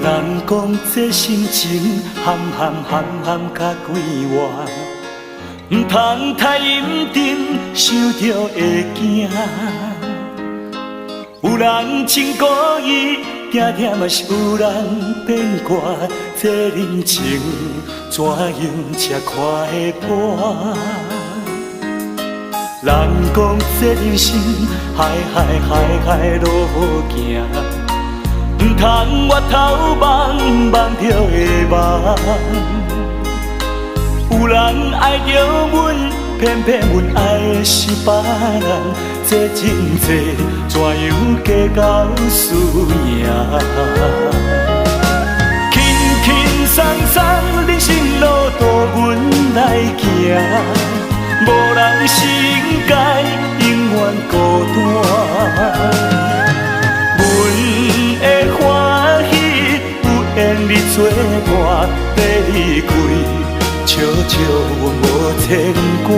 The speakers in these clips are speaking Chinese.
人讲这心情含甲鬼话，唔通太认真，想着会惊。有人真故意，定定嘛是有人变卦。这人情怎样才看会破？人讲这人生海路行，唔通越头望着会梦。有人爱着阮，偏偏阮爱的是别人。这真济，怎样加到输赢？轻轻松松，人生路途阮来行。无人世界永远孤单，阮的欢喜有缘你作伴，要离开，笑笑阮无牵挂。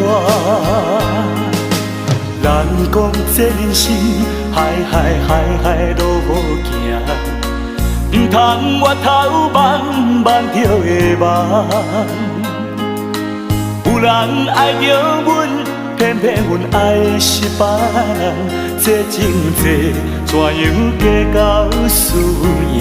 人讲这人生海路行，唔通越头望着会梦。有人爱着阮，偏偏阮爱的是别人。这情债怎样加到输赢？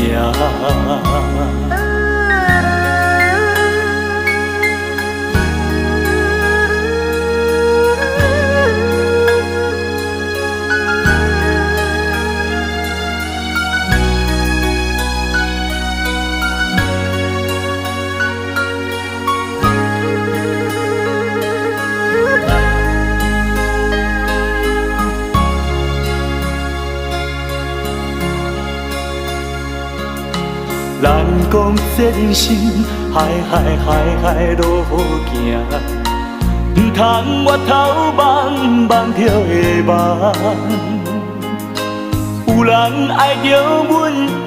人讲这人生海路行，唔通越头望着会梦。有人爱着阮，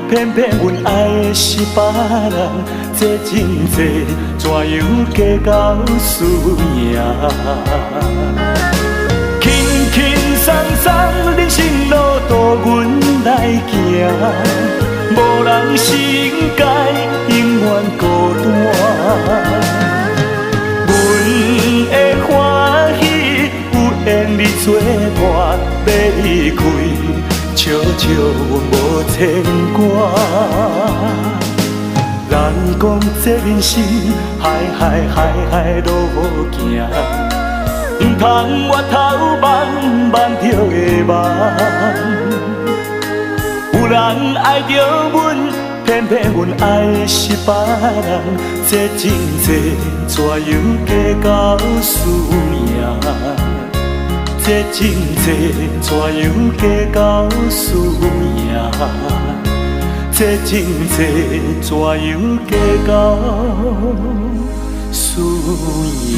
偏偏阮爱的是别人。这真济，怎样加到输赢？轻轻松松，人生路途阮来行。无人世界永远孤单，阮的欢喜有缘你作伴，要离开，笑笑阮无牵挂。人讲这人生海路行，唔通越头望着会梦。有人爱着阮，偏偏阮爱的是别人。这真济，怎样加到输赢？这真济，怎样加到输赢？这真济，怎样加到输赢？